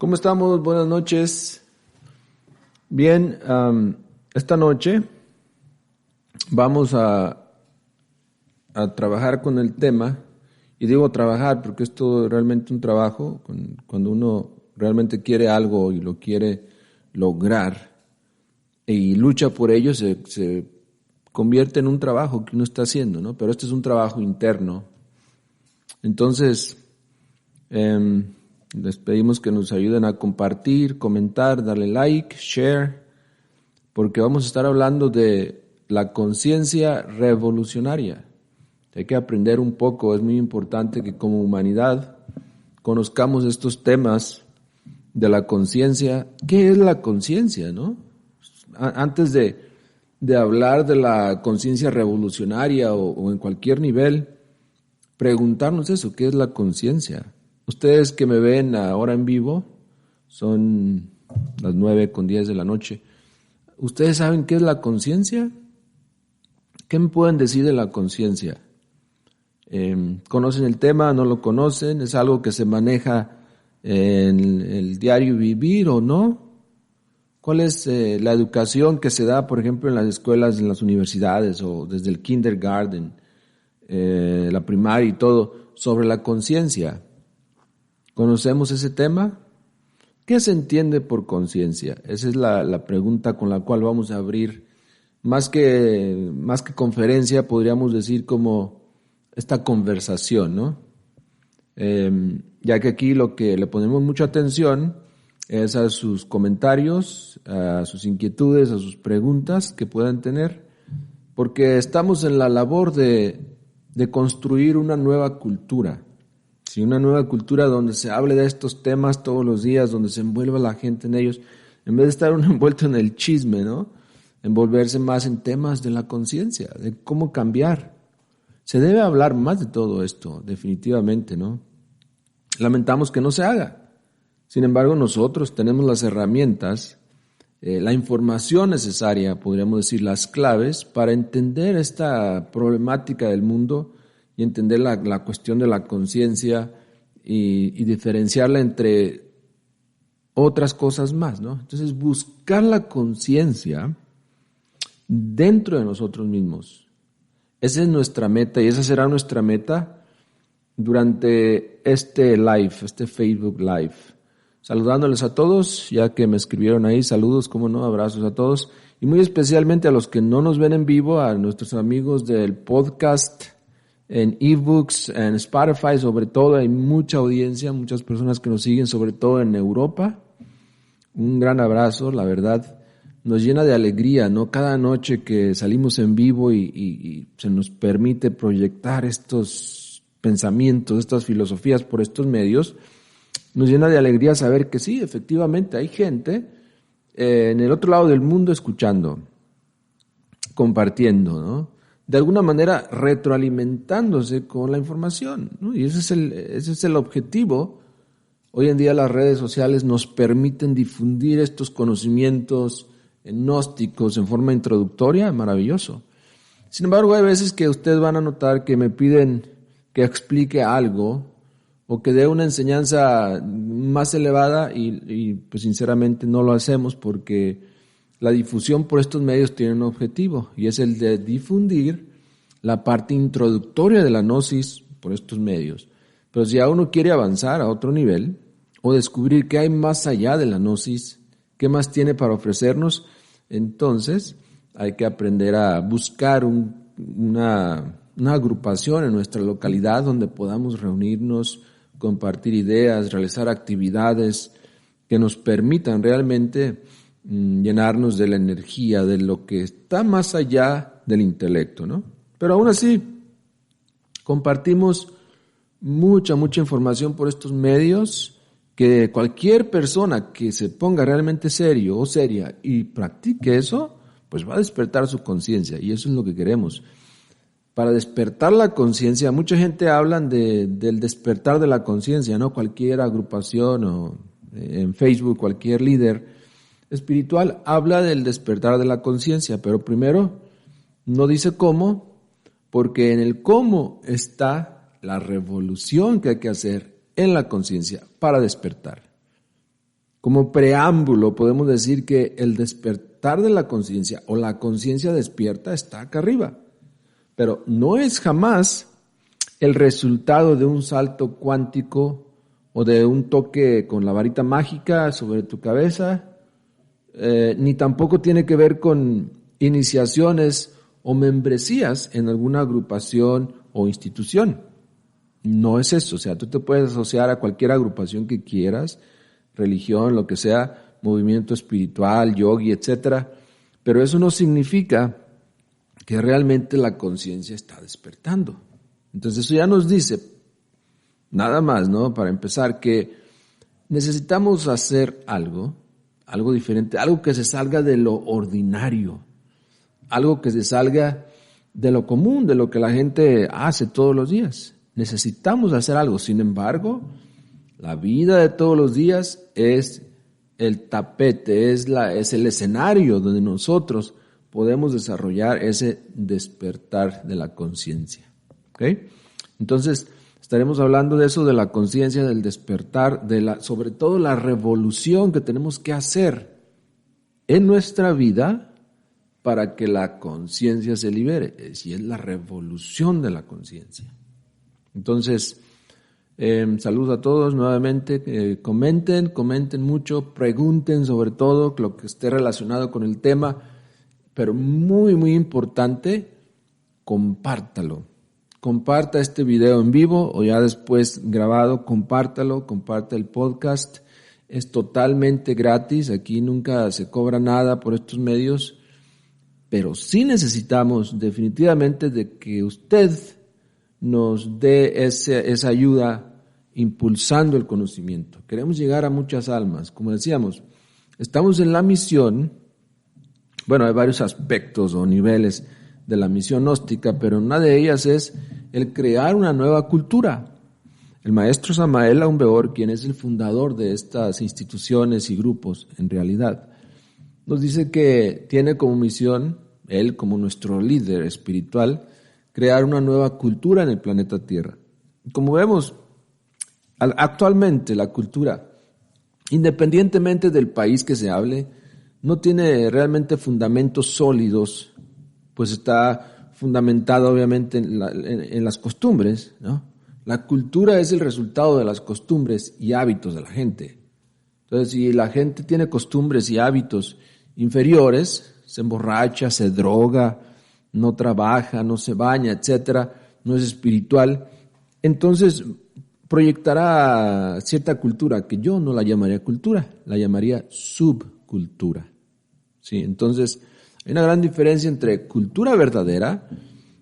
¿Cómo estamos? Buenas noches. Bien, esta noche vamos a trabajar con el tema, y digo trabajar porque esto es realmente un trabajo, cuando uno realmente quiere algo y lo quiere lograr y lucha por ello, se convierte en un trabajo que uno está haciendo, ¿no? Pero este es un trabajo interno. Entonces, les pedimos que nos ayuden a compartir, comentar, darle like, share, porque vamos a estar hablando de la conciencia revolucionaria. Hay que aprender un poco, es muy importante que como humanidad conozcamos estos temas de la conciencia. ¿Qué es la conciencia, no? Antes de hablar de la conciencia revolucionaria o en cualquier nivel, preguntarnos eso, ¿qué es la conciencia? Ustedes que me ven ahora en vivo, son las 9:10 de la noche. ¿Ustedes saben qué es la conciencia? ¿Qué me pueden decir de la conciencia? ¿Conocen el tema? ¿No lo conocen? ¿Es algo que se maneja en el diario vivir o no? ¿Cuál es la educación que se da, por ejemplo, en las escuelas, en las universidades o desde el kindergarten, la primaria y todo, sobre la conciencia? ¿Conocemos ese tema? ¿Qué se entiende por conciencia? Esa es la pregunta con la cual vamos a abrir, más que conferencia, podríamos decir como esta conversación, ¿no? Ya que aquí lo que le ponemos mucha atención es a sus comentarios, a sus inquietudes, a sus preguntas que puedan tener, porque estamos en la labor de construir una nueva cultura. Sí, una nueva cultura donde se hable de estos temas todos los días, donde se envuelva la gente en ellos, en vez de estar uno envuelto en el chisme, ¿no? Envolverse más en temas de la conciencia, de cómo cambiar. Se debe hablar más de todo esto, definitivamente, ¿no? Lamentamos que no se haga. Sin embargo, nosotros tenemos las herramientas, la información necesaria, podríamos decir, las claves para entender esta problemática del mundo y entender la cuestión de la conciencia y diferenciarla entre otras cosas más, ¿no? Entonces, buscar la conciencia dentro de nosotros mismos. Esa es nuestra meta y esa será nuestra meta durante este live, este Facebook Live. Saludándoles a todos, ya que me escribieron ahí, saludos, cómo no, abrazos a todos. Y muy especialmente a los que no nos ven en vivo, a nuestros amigos del podcast, en ebooks, en Spotify, sobre todo hay mucha audiencia, muchas personas que nos siguen, sobre todo en Europa. Un gran abrazo, la verdad, nos llena de alegría, ¿no? Cada noche que salimos en vivo y se nos permite proyectar estos pensamientos, estas filosofías por estos medios, nos llena de alegría saber que sí, efectivamente, hay gente en el otro lado del mundo escuchando, compartiendo, ¿no? De alguna manera retroalimentándose con la información, ¿no? Y ese es el objetivo. Hoy en día las redes sociales nos permiten difundir estos conocimientos gnósticos en forma introductoria, maravilloso. Sin embargo, hay veces que ustedes van a notar que me piden que explique algo o que dé una enseñanza más elevada y pues sinceramente no lo hacemos porque la difusión por estos medios tiene un objetivo y es el de difundir la parte introductoria de la gnosis por estos medios. Pero si uno quiere avanzar a otro nivel o descubrir qué hay más allá de la gnosis, qué más tiene para ofrecernos, entonces hay que aprender a buscar una agrupación en nuestra localidad donde podamos reunirnos, compartir ideas, realizar actividades que nos permitan realmente llenarnos de la energía, de lo que está más allá del intelecto, ¿no? Pero aún así, compartimos mucha información por estos medios que cualquier persona que se ponga realmente serio o seria y practique eso, pues va a despertar su conciencia y eso es lo que queremos. Para despertar la conciencia, mucha gente habla del despertar de la conciencia, ¿no? Cualquier agrupación o en Facebook, cualquier líder espiritual habla del despertar de la conciencia, pero primero no dice cómo, porque en el cómo está la revolución que hay que hacer en la conciencia para despertar. Como preámbulo, podemos decir que el despertar de la conciencia o la conciencia despierta está acá arriba, pero no es jamás el resultado de un salto cuántico o de un toque con la varita mágica sobre tu cabeza, ni tampoco tiene que ver con iniciaciones o membresías en alguna agrupación o institución. No es eso, o sea, tú te puedes asociar a cualquier agrupación que quieras, religión, lo que sea, movimiento espiritual, yogi, etcétera, pero eso no significa que realmente la conciencia está despertando. Entonces eso ya nos dice, nada más, ¿no? Para empezar, que necesitamos hacer algo diferente, algo que se salga de lo ordinario, algo que se salga de lo común, de lo que la gente hace todos los días. Necesitamos hacer algo. Sin embargo, la vida de todos los días es el tapete, es el escenario donde nosotros podemos desarrollar ese despertar de la conciencia. ¿Okay? Entonces, estaremos hablando de eso, de la conciencia, del despertar, sobre todo la revolución que tenemos que hacer en nuestra vida para que la conciencia se libere. Es decir, es la revolución de la conciencia. Entonces, saludos a todos nuevamente, comenten mucho, pregunten sobre todo lo que esté relacionado con el tema, pero muy, muy importante, compártalo. Comparta este video en vivo o ya después grabado, compártalo, comparte el podcast. Es totalmente gratis, aquí nunca se cobra nada por estos medios, pero sí necesitamos definitivamente de que usted nos dé esa ayuda impulsando el conocimiento. Queremos llegar a muchas almas. Como decíamos, estamos en la misión, bueno, hay varios aspectos o niveles de la misión gnóstica, pero una de ellas es el crear una nueva cultura. El maestro Samael Aun Weor, quien es el fundador de estas instituciones y grupos, en realidad, nos dice que tiene como misión, él como nuestro líder espiritual, crear una nueva cultura en el planeta Tierra. Como vemos, actualmente la cultura, independientemente del país que se hable, no tiene realmente fundamentos sólidos, pues está fundamentada obviamente en las costumbres, ¿no? La cultura es el resultado de las costumbres y hábitos de la gente. Entonces, si la gente tiene costumbres y hábitos inferiores, se emborracha, se droga, no trabaja, no se baña, etcétera, no es espiritual, entonces proyectará cierta cultura que yo no la llamaría cultura, la llamaría subcultura. Sí, entonces hay una gran diferencia entre cultura verdadera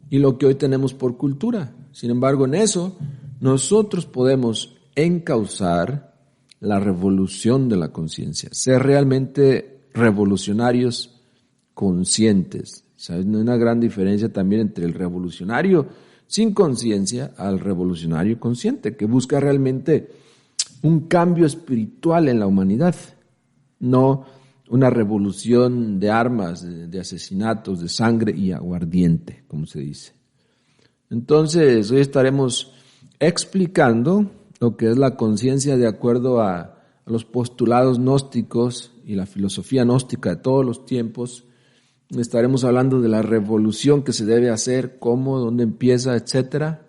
y lo que hoy tenemos por cultura. Sin embargo, en eso nosotros podemos encauzar la revolución de la conciencia, ser realmente revolucionarios conscientes. ¿Sabes? Hay una gran diferencia también entre el revolucionario sin conciencia al revolucionario consciente, que busca realmente un cambio espiritual en la humanidad, no una revolución de armas, de asesinatos, de sangre y aguardiente, como se dice. Entonces, hoy estaremos explicando lo que es la conciencia de acuerdo a los postulados gnósticos y la filosofía gnóstica de todos los tiempos. Estaremos hablando de la revolución que se debe hacer, cómo, dónde empieza, etcétera.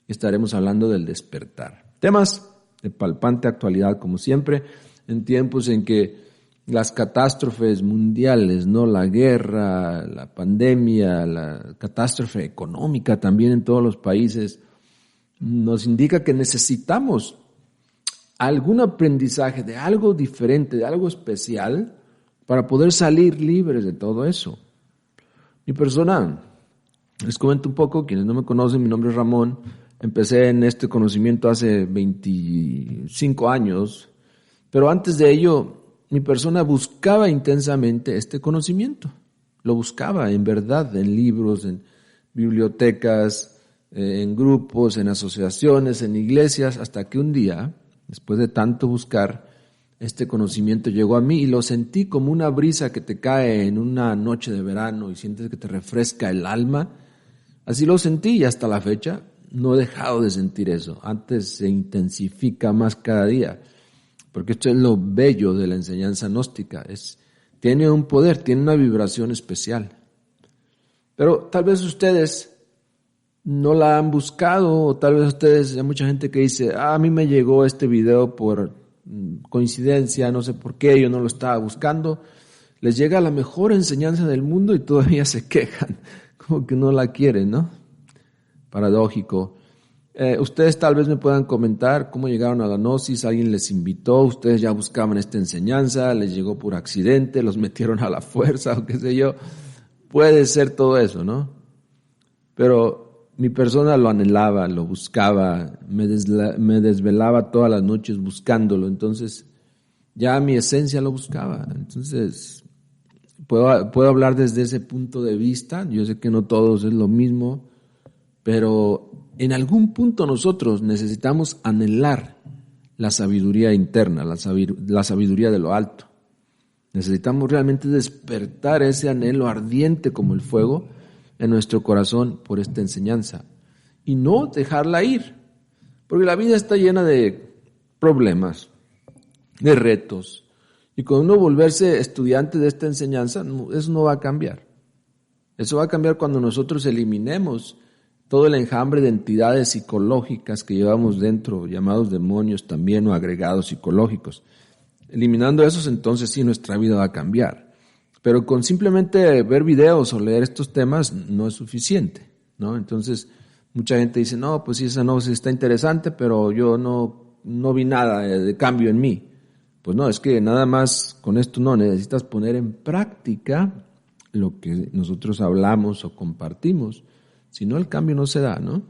Estaremos hablando del despertar. Temas de palpante actualidad, como siempre, en tiempos en que las catástrofes mundiales, ¿no? La guerra, la pandemia, la catástrofe económica también en todos los países, nos indica que necesitamos algún aprendizaje de algo diferente, de algo especial, para poder salir libres de todo eso. Mi persona, les comento un poco, quienes no me conocen, mi nombre es Ramón, empecé en este conocimiento hace 25 años, pero antes de ello, mi persona buscaba intensamente este conocimiento. Lo buscaba en verdad, en libros, en bibliotecas, en grupos, en asociaciones, en iglesias, hasta que un día, después de tanto buscar, este conocimiento llegó a mí y lo sentí como una brisa que te cae en una noche de verano y sientes que te refresca el alma. Así lo sentí y hasta la fecha no he dejado de sentir eso. Antes se intensifica más cada día. Porque esto es lo bello de la enseñanza gnóstica. Tiene un poder, tiene una vibración especial. Pero tal vez ustedes no la han buscado, o tal vez ustedes, hay mucha gente que dice, a mí me llegó este video por coincidencia, no sé por qué, yo no lo estaba buscando. Les llega la mejor enseñanza del mundo y todavía se quejan, como que no la quieren, ¿no? Paradójico. Ustedes tal vez me puedan comentar cómo llegaron a la gnosis, alguien les invitó, ustedes ya buscaban esta enseñanza, les llegó por accidente, los metieron a la fuerza o qué sé yo. Puede ser todo eso, ¿no? Pero mi persona lo anhelaba, lo buscaba, me desvelaba todas las noches buscándolo, entonces ya mi esencia lo buscaba. Entonces puedo hablar desde ese punto de vista. Yo sé que no todos es lo mismo, pero en algún punto nosotros necesitamos anhelar la sabiduría interna, la sabiduría de lo alto. Necesitamos realmente despertar ese anhelo ardiente como el fuego en nuestro corazón por esta enseñanza y no dejarla ir, porque la vida está llena de problemas, de retos, y cuando uno volverse estudiante de esta enseñanza, eso no va a cambiar. Eso va a cambiar cuando nosotros eliminemos todo el enjambre de entidades psicológicas que llevamos dentro, llamados demonios también o agregados psicológicos. Eliminando esos, entonces sí nuestra vida va a cambiar. Pero con simplemente ver videos o leer estos temas no es suficiente, ¿no? Entonces mucha gente dice, no, pues sí, esa no está interesante, pero yo no vi nada de cambio en mí. Pues no, es que nada más con esto no, necesitas poner en práctica lo que nosotros hablamos o compartimos. Si no, el cambio no se da, ¿no?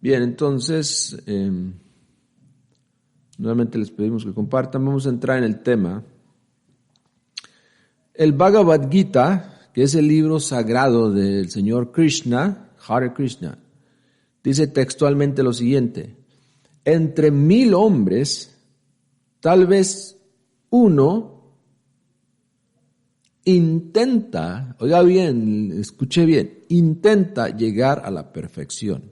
Bien, entonces, nuevamente les pedimos que compartan. Vamos a entrar en el tema. El Bhagavad Gita, que es el libro sagrado del Señor Krishna, Hare Krishna, dice textualmente lo siguiente: entre 1000 hombres, tal vez uno intenta, oiga bien, escuche bien, intenta llegar a la perfección.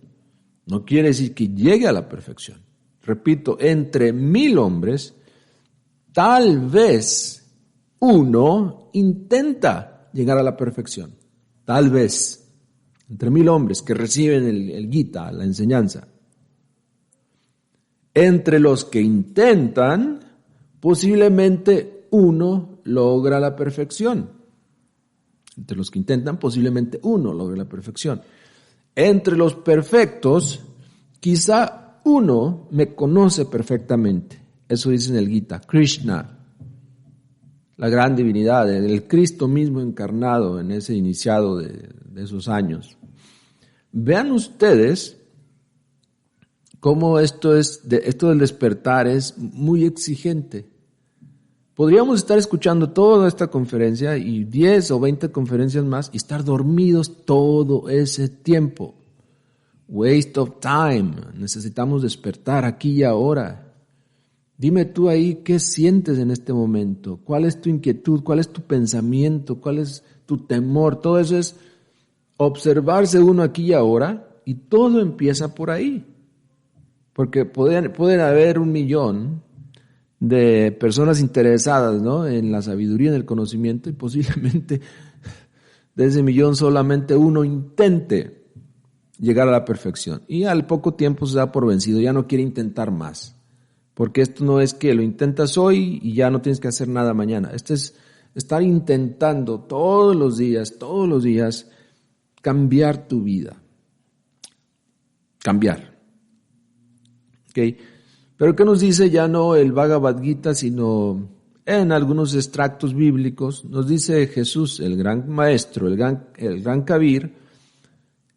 No quiere decir que llegue a la perfección. Repito, entre 1000 hombres, tal vez uno intenta llegar a la perfección. Tal vez. Entre 1000 hombres que reciben el Gita, la enseñanza. Entre los que intentan, posiblemente uno logra la perfección. Entre los que intentan, posiblemente uno logra la perfección. Entre los perfectos, quizá uno me conoce perfectamente. Eso dice en el Gita. Krishna, la gran divinidad, el Cristo mismo encarnado en ese iniciado de esos años. Vean ustedes cómo esto del despertar es muy exigente. Podríamos estar escuchando toda esta conferencia y 10 o 20 conferencias más y estar dormidos todo ese tiempo. Waste of time. Necesitamos despertar aquí y ahora. Dime tú ahí qué sientes en este momento. ¿Cuál es tu inquietud? ¿Cuál es tu pensamiento? ¿Cuál es tu temor? Todo eso es observarse uno aquí y ahora y todo empieza por ahí. Porque pueden haber 1,000,000 de personas interesadas, ¿no?, en la sabiduría, en el conocimiento, y posiblemente de ese 1,000,000 solamente uno intente llegar a la perfección. Y al poco tiempo se da por vencido, ya no quiere intentar más. Porque esto no es que lo intentas hoy y ya no tienes que hacer nada mañana. Esto es estar intentando todos los días, cambiar tu vida. Cambiar. ¿Ok? Pero ¿qué nos dice ya no el Bhagavad Gita, sino en algunos extractos bíblicos? Nos dice Jesús, el gran maestro, el gran Kabir: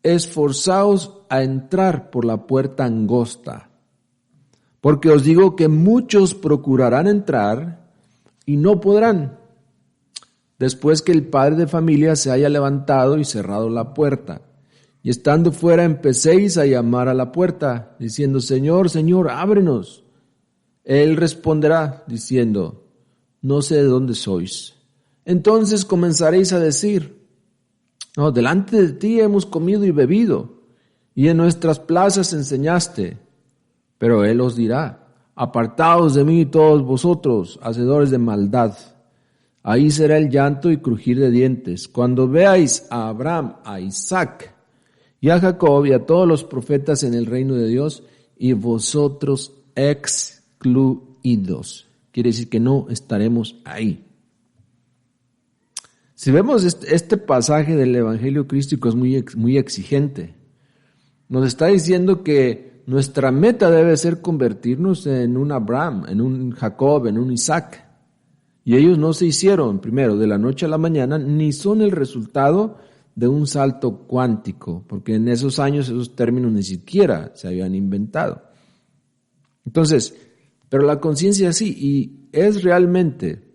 esforzaos a entrar por la puerta angosta, porque os digo que muchos procurarán entrar y no podrán, después que el padre de familia se haya levantado y cerrado la puerta. Y estando fuera empecéis a llamar a la puerta, diciendo: Señor, Señor, ábrenos. Él responderá diciendo: no sé de dónde sois. Entonces comenzaréis a decir: no, delante de ti hemos comido y bebido, y en nuestras plazas enseñaste. Pero Él os dirá: Apartaos de mí todos vosotros, hacedores de maldad. Ahí será el llanto y crujir de dientes. Cuando veáis a Abraham, a Isaac y a Jacob y a todos los profetas en el reino de Dios, y vosotros excluidos. Quiere decir que no estaremos ahí. Si vemos este pasaje del Evangelio crístico es muy exigente. Nos está diciendo que nuestra meta debe ser convertirnos en un Abraham, en un Jacob, en un Isaac. Y ellos no se hicieron, primero, de la noche a la mañana, ni son el resultado de un salto cuántico, porque en esos años esos términos ni siquiera se habían inventado. Entonces, pero la conciencia sí, y es realmente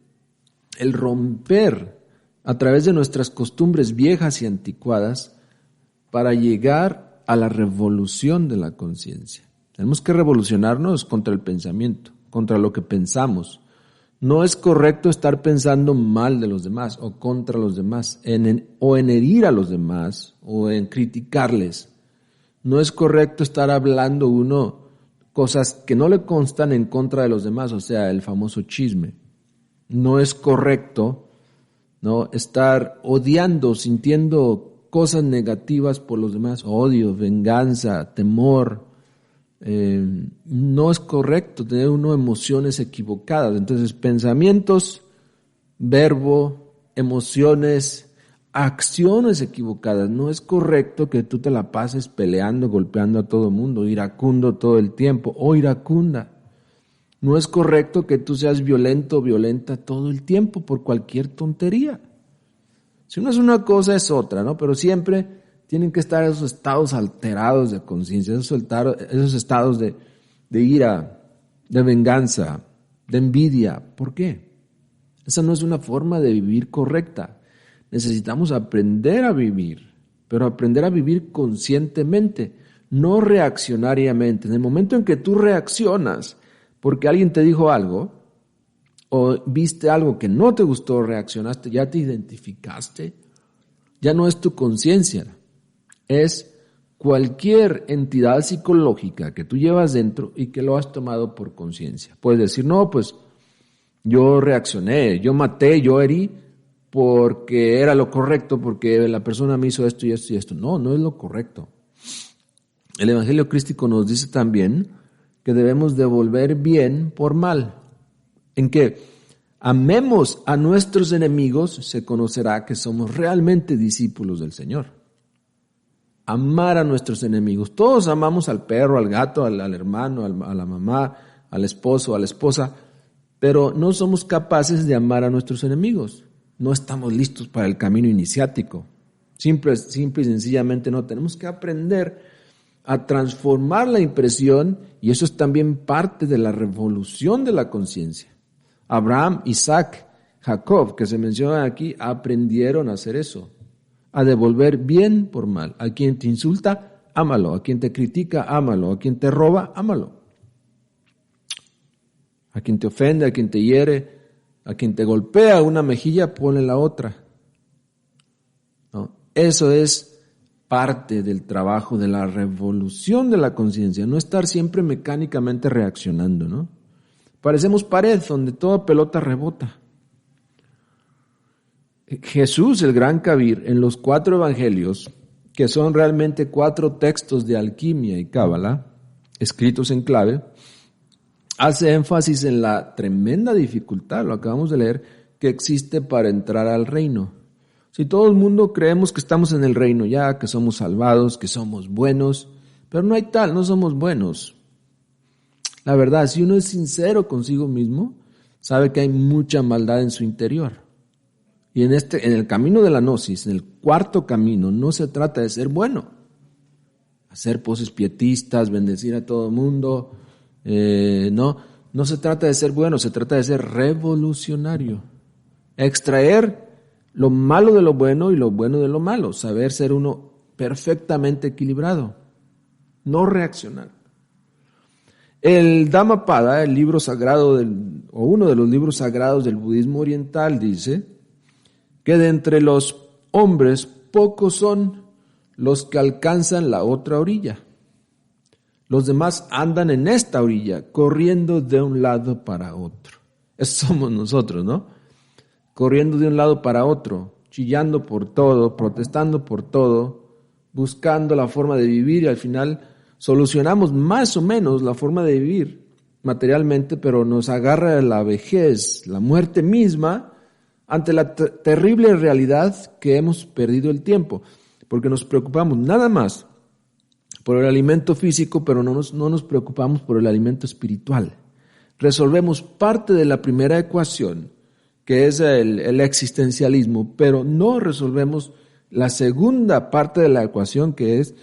el romper a través de nuestras costumbres viejas y anticuadas para llegar a la revolución de la conciencia. Tenemos que revolucionarnos contra el pensamiento, contra lo que pensamos. No es correcto estar pensando mal de los demás o contra los demás, o en herir a los demás o en criticarles. No es correcto estar hablando uno cosas que no le constan en contra de los demás, o sea, el famoso chisme. No es correcto, ¿no?, estar odiando, sintiendo cosas negativas por los demás, odio, venganza, temor. No es correcto tener uno emociones equivocadas. Entonces, pensamientos, verbo, emociones, acciones equivocadas. No es correcto que tú te la pases peleando, golpeando a todo el mundo, iracundo todo el tiempo o iracunda. No es correcto que tú seas violento o violenta todo el tiempo por cualquier tontería. Si no es una cosa es otra, ¿no? Pero siempre tienen que estar esos estados alterados de conciencia, esos estados de ira, de venganza, de envidia. ¿Por qué? Esa no es una forma de vivir correcta. Necesitamos aprender a vivir, pero aprender a vivir conscientemente, no reaccionariamente. En el momento en que tú reaccionas porque alguien te dijo algo o viste algo que no te gustó, reaccionaste, ya te identificaste, ya no es tu conciencia, es cualquier entidad psicológica que tú llevas dentro y que lo has tomado por conciencia. Puedes decir, no, pues yo reaccioné, yo maté, yo herí porque era lo correcto, porque la persona me hizo esto y esto y esto. No, no es lo correcto. El Evangelio crístico nos dice también que debemos devolver bien por mal. ¿En qué? Amemos a nuestros enemigos, se conocerá que somos realmente discípulos del Señor. Amar a nuestros enemigos. Todos amamos al perro, al gato, al hermano, a la mamá, al esposo, a la esposa, pero no somos capaces de amar a nuestros enemigos. No estamos listos para el camino iniciático. Simple y sencillamente no. Tenemos que aprender a transformar la impresión, y eso es también parte de la revolución de la conciencia. Abraham, Isaac, Jacob, que se mencionan aquí, aprendieron a hacer eso, a devolver bien por mal. A quien te insulta, ámalo. A quien te critica, ámalo. A quien te roba, ámalo. A quien te ofende, a quien te hiere, a quien te golpea una mejilla, ponle la otra. ¿No? Eso es parte del trabajo de la revolución de la conciencia, no estar siempre mecánicamente reaccionando, ¿no? Parecemos pared donde toda pelota rebota. Jesús, el gran Kabir, en los 4 evangelios, que son realmente 4 textos de alquimia y cábala, escritos en clave, hace énfasis en la tremenda dificultad, lo acabamos de leer, que existe para entrar al reino. Si todo el mundo creemos que estamos en el reino ya, que somos salvados, que somos buenos, pero no hay tal, no somos buenos. La verdad, si uno es sincero consigo mismo, sabe que hay mucha maldad en su interior. Y en el camino de la gnosis, en el 4º camino, no se trata de ser bueno, hacer poses pietistas, bendecir a todo el mundo, no se trata de ser bueno, se trata de ser revolucionario, extraer lo malo de lo bueno y lo bueno de lo malo, saber ser uno perfectamente equilibrado, no reaccionar. El Dhammapada, el libro sagrado o uno de los libros sagrados del budismo oriental, dice que de entre los hombres pocos son los que alcanzan la otra orilla. Los demás andan en esta orilla, corriendo de un lado para otro. Eso somos nosotros, ¿no? Corriendo de un lado para otro, chillando por todo, protestando por todo, buscando la forma de vivir y al final solucionamos más o menos la forma de vivir materialmente, pero nos agarra la vejez, la muerte misma, ante la terrible realidad que hemos perdido el tiempo, porque nos preocupamos nada más por el alimento físico, pero no nos preocupamos por el alimento espiritual. Resolvemos parte de la primera ecuación, que es el existencialismo, pero no resolvemos la segunda parte de la ecuación, que es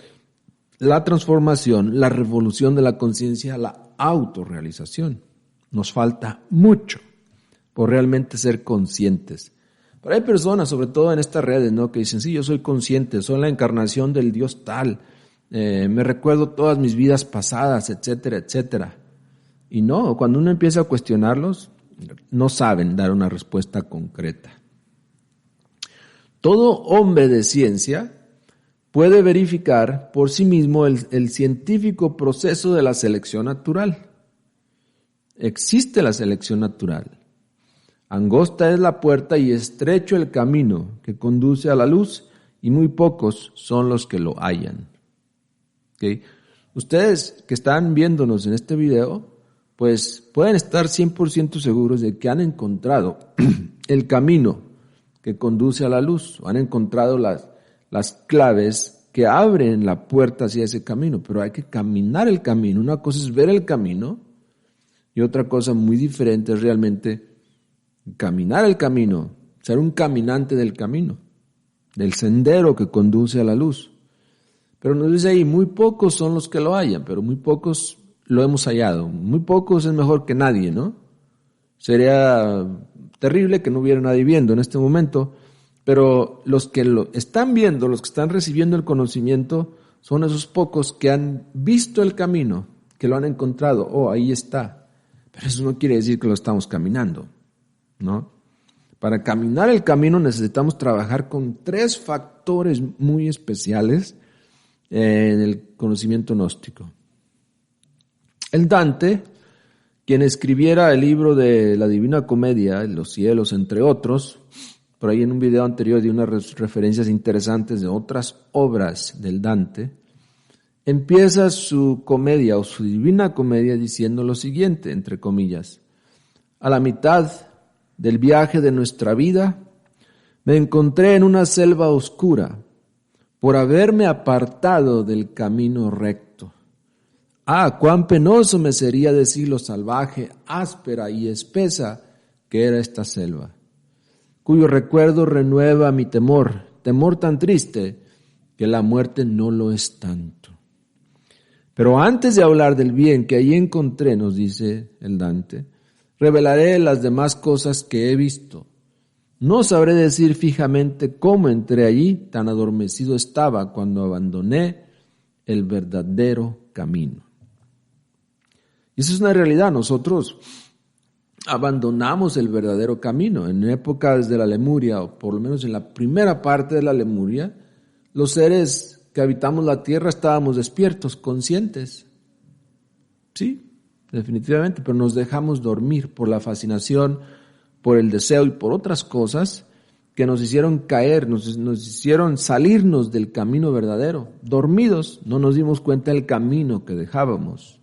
la transformación, la revolución de la conciencia, la autorrealización. Nos falta mucho por realmente ser conscientes. Pero hay personas, sobre todo en estas redes, ¿no?, que dicen, sí, yo soy consciente, soy la encarnación del Dios tal, me recuerdo todas mis vidas pasadas, etcétera, etcétera. Y no, cuando uno empieza a cuestionarlos, no saben dar una respuesta concreta. Todo hombre de ciencia puede verificar por sí mismo el científico proceso de la selección natural. Existe la selección natural. Angosta es la puerta y estrecho el camino que conduce a la luz, y muy pocos son los que lo hallan. ¿Okay? Ustedes que están viéndonos en este video, pues pueden estar 100% seguros de que han encontrado el camino que conduce a la luz, o han encontrado las claves que abren la puerta hacia ese camino, pero hay que caminar el camino. Una cosa es ver el camino y otra cosa muy diferente es realmente caminar el camino, ser un caminante del camino, del sendero que conduce a la luz. Pero nos dice ahí, muy pocos son los que lo hallan, pero muy pocos lo hemos hallado. Muy pocos es mejor que nadie, ¿no? Sería terrible que no hubiera nadie viendo en este momento, pero los que lo están viendo, los que están recibiendo el conocimiento, son esos pocos que han visto el camino, que lo han encontrado. Oh, ahí está. Pero eso no quiere decir que lo estamos caminando, ¿no? Para caminar el camino necesitamos trabajar con 3 factores muy especiales en el conocimiento gnóstico. El Dante, quien escribiera el libro de la Divina Comedia, Los cielos, entre otros, por ahí en un video anterior di unas referencias interesantes de otras obras del Dante, empieza su comedia o su Divina Comedia diciendo lo siguiente, entre comillas: a la mitad del viaje de nuestra vida me encontré en una selva oscura por haberme apartado del camino recto. Ah, cuán penoso me sería decir lo salvaje, áspera y espesa que era esta selva, cuyo recuerdo renueva mi temor tan triste que la muerte no lo es tanto. Pero antes de hablar del bien que allí encontré, nos dice el Dante, revelaré las demás cosas que he visto. No sabré decir fijamente cómo entré allí, tan adormecido estaba cuando abandoné el verdadero camino. Y eso es una realidad, nosotros abandonamos el verdadero camino. En épocas de la Lemuria, o por lo menos en la primera parte de la Lemuria, los seres que habitamos la tierra estábamos despiertos, conscientes. Sí, definitivamente, pero nos dejamos dormir por la fascinación, por el deseo y por otras cosas que nos hicieron caer, nos hicieron salirnos del camino verdadero. Dormidos, no nos dimos cuenta del camino que dejábamos,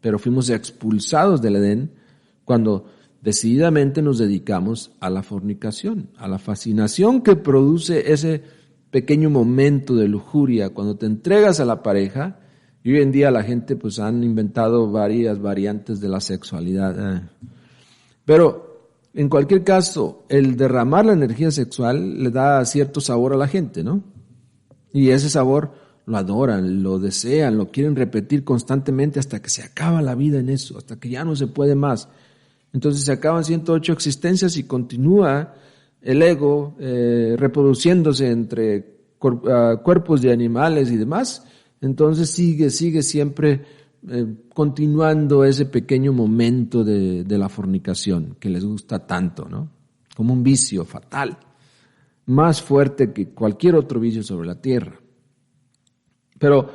pero fuimos expulsados del Edén cuando decididamente nos dedicamos a la fornicación, a la fascinación que produce ese pequeño momento de lujuria cuando te entregas a la pareja. Y hoy en día la gente pues han inventado varias variantes de la sexualidad. Pero en cualquier caso, el derramar la energía sexual le da cierto sabor a la gente, ¿no? Y ese sabor lo adoran, lo desean, lo quieren repetir constantemente hasta que se acaba la vida en eso, hasta que ya no se puede más. Entonces se acaban 108 existencias y continúa el ego reproduciéndose entre cuerpos de animales y demás. Entonces sigue siempre continuando ese pequeño momento de la fornicación que les gusta tanto, ¿no? Como un vicio fatal, más fuerte que cualquier otro vicio sobre la tierra. Pero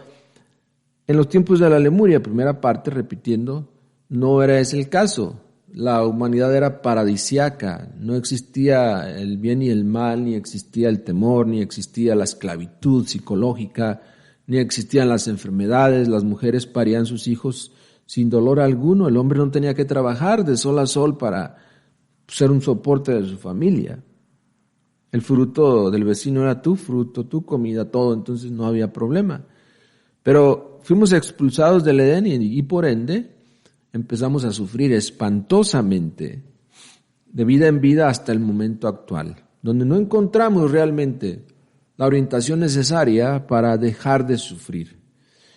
En los tiempos de la Lemuria, primera parte, repitiendo, no era ese el caso. La humanidad era paradisiaca, no existía el bien y el mal, ni existía el temor, ni existía la esclavitud psicológica, ni existían las enfermedades, las mujeres parían sus hijos sin dolor alguno, el hombre no tenía que trabajar de sol a sol para ser un soporte de su familia. El fruto del vecino era tu fruto, tu comida, todo, entonces no había problema. Pero fuimos expulsados del Edén y por ende empezamos a sufrir espantosamente de vida en vida hasta el momento actual, donde no encontramos realmente la orientación necesaria para dejar de sufrir.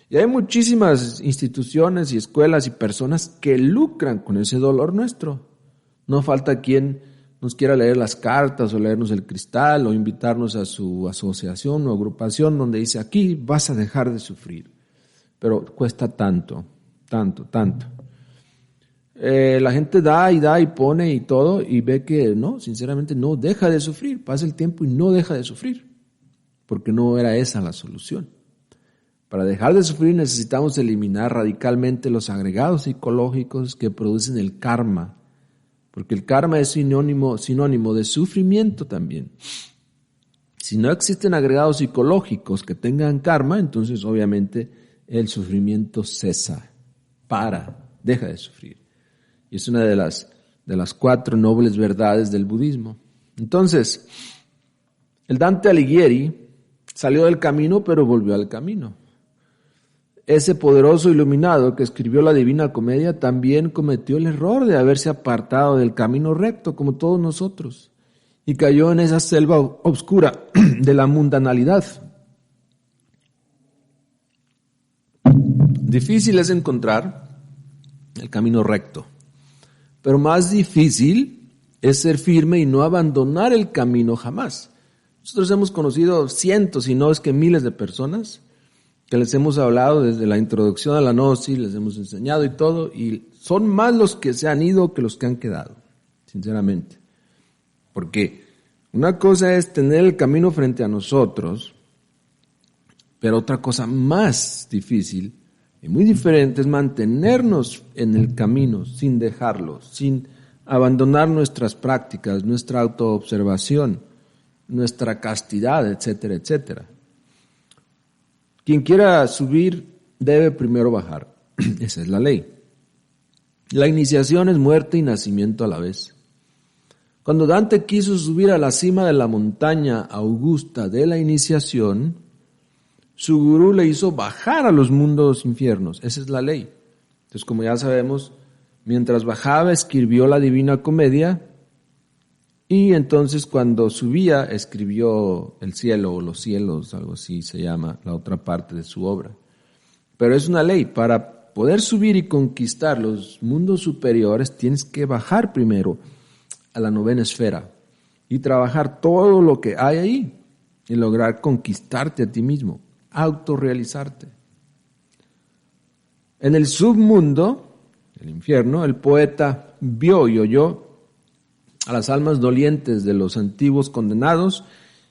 Y hay muchísimas instituciones y escuelas y personas que lucran con ese dolor nuestro. No falta quien nos quiera leer las cartas o leernos el cristal o invitarnos a su asociación o agrupación donde dice aquí vas a dejar de sufrir. Pero cuesta tanto, tanto, tanto. La gente da y pone y todo y ve que no, sinceramente no deja de sufrir. Pasa el tiempo y no deja de sufrir. Porque no era esa la solución. Para dejar de sufrir necesitamos eliminar radicalmente los agregados psicológicos que producen el karma. Porque el karma es sinónimo de sufrimiento también. Si no existen agregados psicológicos que tengan karma, entonces obviamente el sufrimiento cesa, deja de sufrir. Y es una de las 4 nobles verdades del budismo. Entonces, el Dante Alighieri salió del camino, pero volvió al camino. Ese poderoso iluminado que escribió la Divina Comedia también cometió el error de haberse apartado del camino recto, como todos nosotros, y cayó en esa selva oscura de la mundanalidad. Difícil es encontrar el camino recto, pero más difícil es ser firme y no abandonar el camino jamás. Nosotros hemos conocido cientos, si no es que miles de personas que les hemos hablado desde la introducción a la Gnosis, les hemos enseñado y todo, y son más los que se han ido que los que han quedado, sinceramente. Porque una cosa es tener el camino frente a nosotros, pero otra cosa más difícil y muy diferente es mantenernos en el camino sin dejarlo, sin abandonar nuestras prácticas, nuestra autoobservación, nuestra castidad, etcétera, etcétera. Quien quiera subir debe primero bajar. Esa es la ley. La iniciación es muerte y nacimiento a la vez. Cuando Dante quiso subir a la cima de la montaña augusta de la iniciación, su gurú le hizo bajar a los mundos infiernos. Esa es la ley. Entonces, como ya sabemos, mientras bajaba escribió la Divina Comedia y entonces cuando subía escribió el cielo o los cielos, algo así se llama la otra parte de su obra. Pero es una ley, para poder subir y conquistar los mundos superiores tienes que bajar primero a la 9ª esfera y trabajar todo lo que hay ahí y lograr conquistarte a ti mismo, autorrealizarte. En el submundo, el infierno, el poeta vio y oyó a las almas dolientes de los antiguos condenados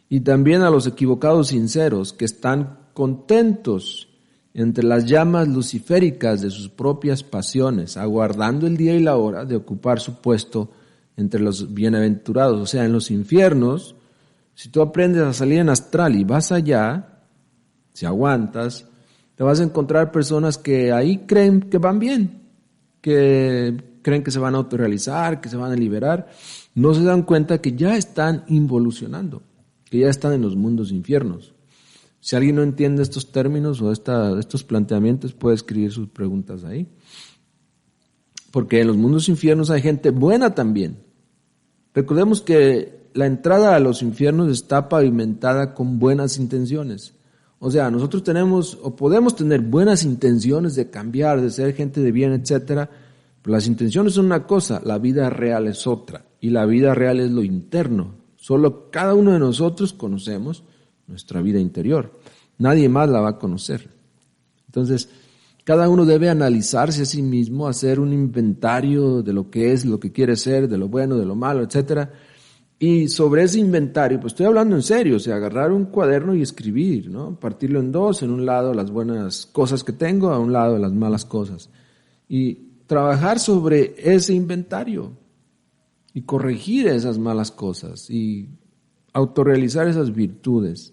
y también a los equivocados sinceros que están contentos entre las llamas luciféricas de sus propias pasiones, aguardando el día y la hora de ocupar su puesto entre los bienaventurados. O sea, en los infiernos, si tú aprendes a salir en astral y vas allá, si aguantas, te vas a encontrar personas que ahí creen que van bien, que creen que se van a autorrealizar, que se van a liberar. No se dan cuenta que ya están involucionando, que ya están en los mundos infiernos. Si alguien no entiende estos términos o estos planteamientos, puede escribir sus preguntas ahí. Porque en los mundos infiernos hay gente buena también. Recordemos que la entrada a los infiernos está pavimentada con buenas intenciones. O sea, nosotros tenemos o podemos tener buenas intenciones de cambiar, de ser gente de bien, etcétera. Pero las intenciones son una cosa, la vida real es otra. Y la vida real es lo interno. Solo cada uno de nosotros conocemos nuestra vida interior. Nadie más la va a conocer. Entonces, cada uno debe analizarse a sí mismo, hacer un inventario de lo que es, lo que quiere ser, de lo bueno, de lo malo, etcétera, Y sobre ese inventario, pues estoy hablando en serio, o sea, agarrar un cuaderno y escribir, ¿no? Partirlo en dos, en un lado las buenas cosas que tengo, a un lado las malas cosas. Y trabajar sobre ese inventario y corregir esas malas cosas y autorrealizar esas virtudes.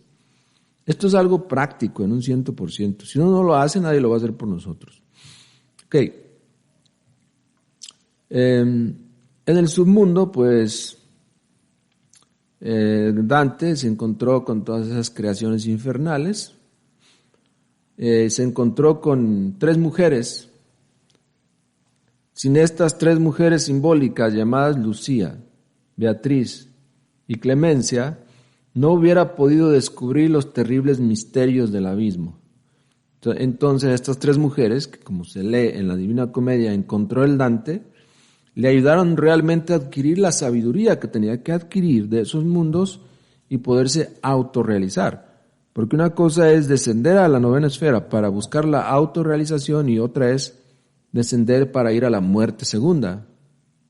Esto es algo práctico en un 100%. Si uno no lo hace, nadie lo va a hacer por nosotros. Ok. En el submundo, pues, Dante se encontró con todas esas creaciones infernales. Se encontró con 3 mujeres. Sin estas 3 mujeres simbólicas llamadas Lucía, Beatriz y Clemencia, no hubiera podido descubrir los terribles misterios del abismo. Entonces estas 3 mujeres, que como se lee en la Divina Comedia, encontró el Dante, le ayudaron realmente a adquirir la sabiduría que tenía que adquirir de esos mundos y poderse autorrealizar. Porque una cosa es descender a la 9ª esfera para buscar la autorrealización y otra es descender para ir a la muerte segunda,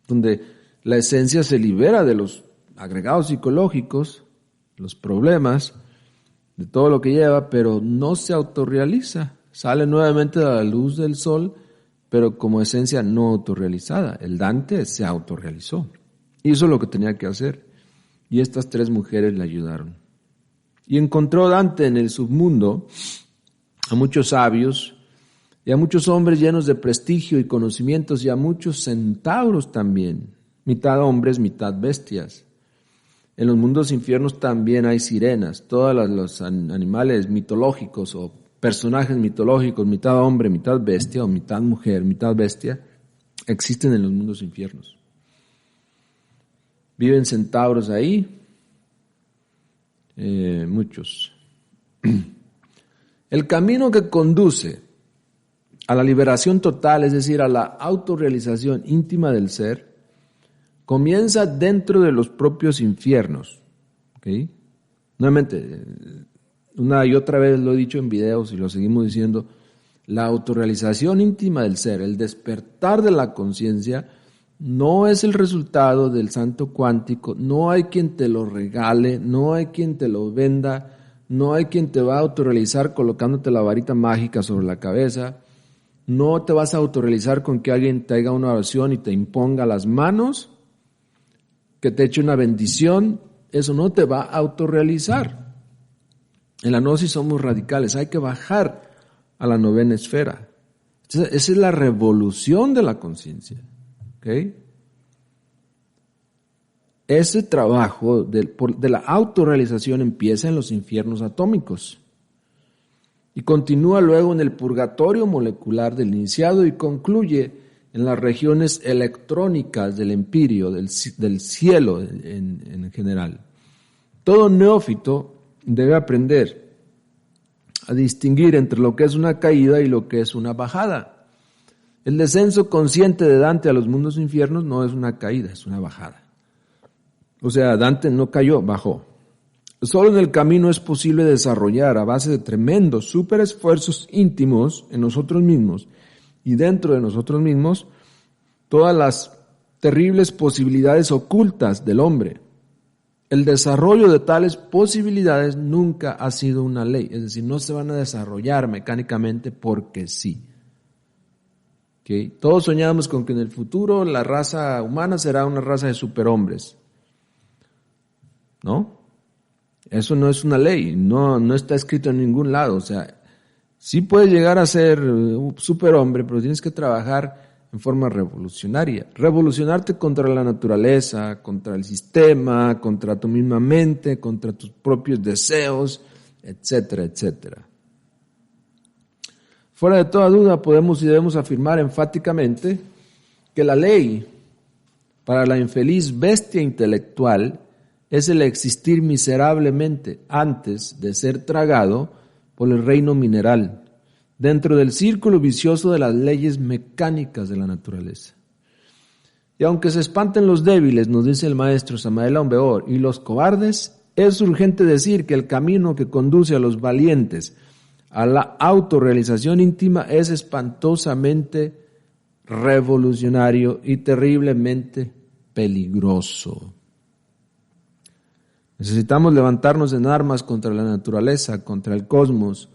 donde la esencia se libera de los agregados psicológicos, los problemas, de todo lo que lleva, pero no se autorrealiza. Sale nuevamente a la luz del sol, pero como esencia no autorrealizada. El Dante se autorrealizó. Hizo lo que tenía que hacer. Y estas 3 mujeres le ayudaron. Y encontró Dante en el submundo a muchos sabios y a muchos hombres llenos de prestigio y conocimientos y a muchos centauros también, mitad hombres, mitad bestias. En los mundos infiernos también hay sirenas, todos los animales mitológicos o personajes mitológicos, mitad hombre, mitad bestia o mitad mujer, mitad bestia, existen en los mundos infiernos. Viven centauros ahí, muchos. El camino que conduce a la liberación total, es decir, a la autorrealización íntima del ser, comienza dentro de los propios infiernos. ¿Okay? Nuevamente, una y otra vez lo he dicho en videos y lo seguimos diciendo, la autorrealización íntima del ser, el despertar de la conciencia, no es el resultado del salto cuántico, no hay quien te lo regale, no hay quien te lo venda, no hay quien te va a autorrealizar colocándote la varita mágica sobre la cabeza, no te vas a autorrealizar con que alguien te haga una oración y te imponga las manos, que te eche una bendición, eso no te va a autorrealizar. En la gnosis somos radicales, hay que bajar a la 9ª esfera. Entonces, esa es la revolución de la conciencia. ¿Okay? Ese trabajo de la autorrealización empieza en los infiernos atómicos y continúa luego en el purgatorio molecular del iniciado y concluye en las regiones electrónicas del empirio, del cielo en general. Todo neófito debe aprender a distinguir entre lo que es una caída y lo que es una bajada. El descenso consciente de Dante a los mundos infiernos no es una caída, es una bajada. O sea, Dante no cayó, bajó. Solo en el camino es posible desarrollar, a base de tremendos super esfuerzos íntimos en nosotros mismos y dentro de nosotros mismos, todas las terribles posibilidades ocultas del hombre. El desarrollo de tales posibilidades nunca ha sido una ley, es decir, no se van a desarrollar mecánicamente porque sí. ¿Okay? Todos soñamos con que en el futuro la raza humana será una raza de superhombres. ¿No? Eso no es una ley, no está escrito en ningún lado. O sea, sí puedes llegar a ser un superhombre, pero tienes que trabajar en forma revolucionaria. Revolucionarte contra la naturaleza, contra el sistema, contra tu misma mente, contra tus propios deseos, etcétera, etcétera. Fuera de toda duda, podemos y debemos afirmar enfáticamente que la ley para la infeliz bestia intelectual es el existir miserablemente antes de ser tragado por el reino mineral, dentro del círculo vicioso de las leyes mecánicas de la naturaleza. Y aunque se espanten los débiles, nos dice el maestro Samael Aun Weor, y los cobardes, es urgente decir que el camino que conduce a los valientes a la autorrealización íntima es espantosamente revolucionario y terriblemente peligroso. Necesitamos levantarnos en armas contra la naturaleza, contra el cosmos,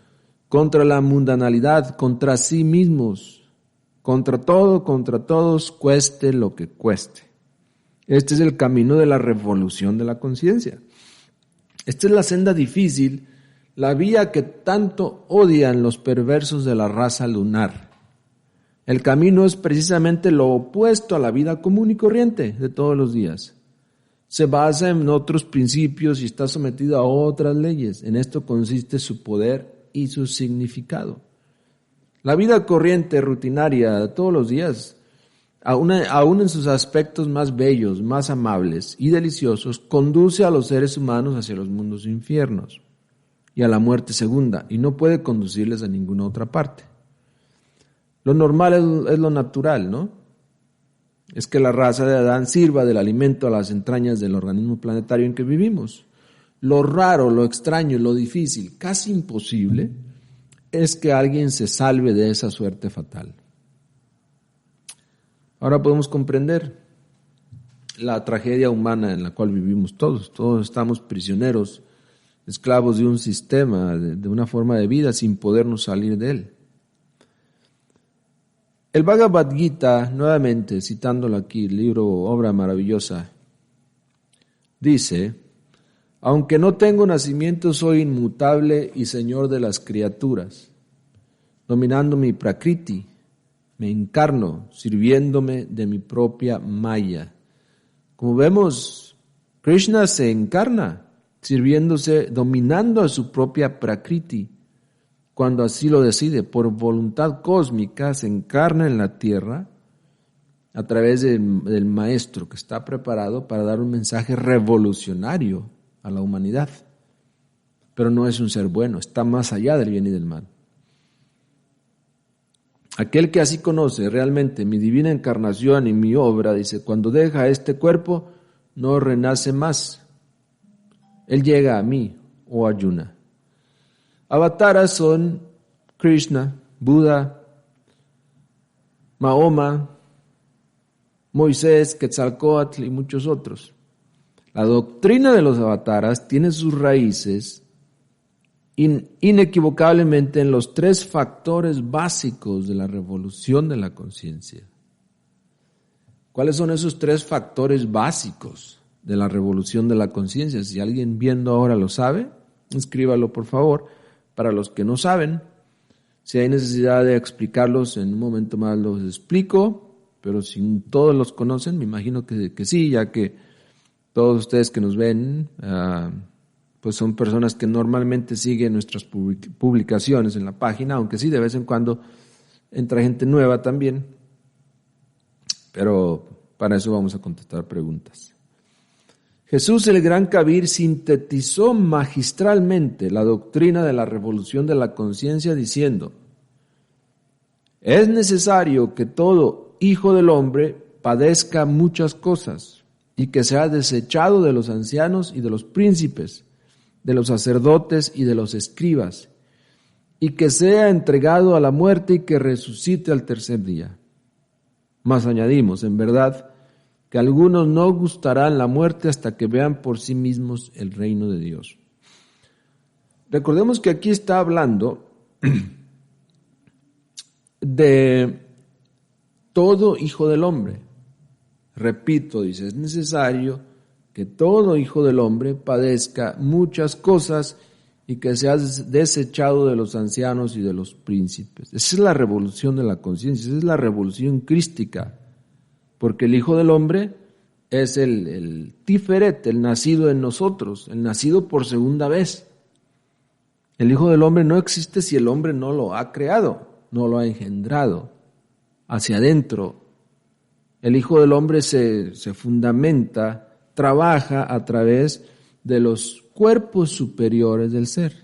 contra la mundanalidad, contra sí mismos, contra todo, contra todos, cueste lo que cueste. Este es el camino de la revolución de la conciencia. Esta es la senda difícil, la vía que tanto odian los perversos de la raza lunar. El camino es precisamente lo opuesto a la vida común y corriente de todos los días. Se basa en otros principios y está sometido a otras leyes. En esto consiste su poder y su significado. La vida corriente, rutinaria, de todos los días, aún en sus aspectos más bellos, más amables y deliciosos, conduce a los seres humanos hacia los mundos infiernos y a la muerte segunda, y no puede conducirles a ninguna otra parte. Lo normal es lo natural, ¿no? Es que la raza de Adán sirva del alimento a las entrañas del organismo planetario en que vivimos. Lo raro, lo extraño, lo difícil, casi imposible, es que alguien se salve de esa suerte fatal. Ahora podemos comprender la tragedia humana en la cual vivimos todos. Todos estamos prisioneros, esclavos de un sistema, de una forma de vida sin podernos salir de él. El Bhagavad Gita, nuevamente citándolo aquí, libro, obra maravillosa, dice: aunque no tengo nacimiento, soy inmutable y señor de las criaturas. Dominando mi prakriti, me encarno, sirviéndome de mi propia maya. Como vemos, Krishna se encarna, sirviéndose, dominando a su propia prakriti. Cuando así lo decide, por voluntad cósmica, se encarna en la tierra a través del maestro que está preparado para dar un mensaje revolucionario a la humanidad. Pero no es un ser bueno, está más allá del bien y del mal. Aquel que así conoce realmente mi divina encarnación y mi obra, dice, cuando deja este cuerpo, no renace más. Él llega a mí, oh Arjuna. Avataras son Krishna, Buda, Mahoma, Moisés, Quetzalcóatl y muchos otros. La doctrina de los avataras tiene sus raíces inequivocablemente en los tres factores básicos de la revolución de la conciencia. ¿Cuáles son esos tres factores básicos de la revolución de la conciencia? Si alguien viendo ahora lo sabe, escríbalo por favor. Para los que no saben, si hay necesidad de explicarlos, en un momento más los explico, pero si todos los conocen, me imagino que sí, ya que todos ustedes que nos ven, pues son personas que normalmente siguen nuestras publicaciones en la página, aunque sí, de vez en cuando entra gente nueva también, pero para eso vamos a contestar preguntas. Jesús el Gran Kabir sintetizó magistralmente la doctrina de la revolución de la conciencia diciendo: es necesario que todo hijo del hombre padezca muchas cosas y que sea desechado de los ancianos y de los príncipes, de los sacerdotes y de los escribas, y que sea entregado a la muerte y que resucite al tercer día. Mas añadimos, en verdad, que algunos no gustarán la muerte hasta que vean por sí mismos el reino de Dios. Recordemos que aquí está hablando de todo hijo del hombre. Repito, dice, es necesario que todo hijo del hombre padezca muchas cosas y que sea desechado de los ancianos y de los príncipes. Esa es la revolución de la conciencia, esa es la revolución crística. Porque el Hijo del Hombre es el Tiferet, el nacido en nosotros, el nacido por segunda vez. El Hijo del Hombre no existe si el hombre no lo ha creado, no lo ha engendrado hacia adentro. El Hijo del Hombre se fundamenta, trabaja a través de los cuerpos superiores del ser.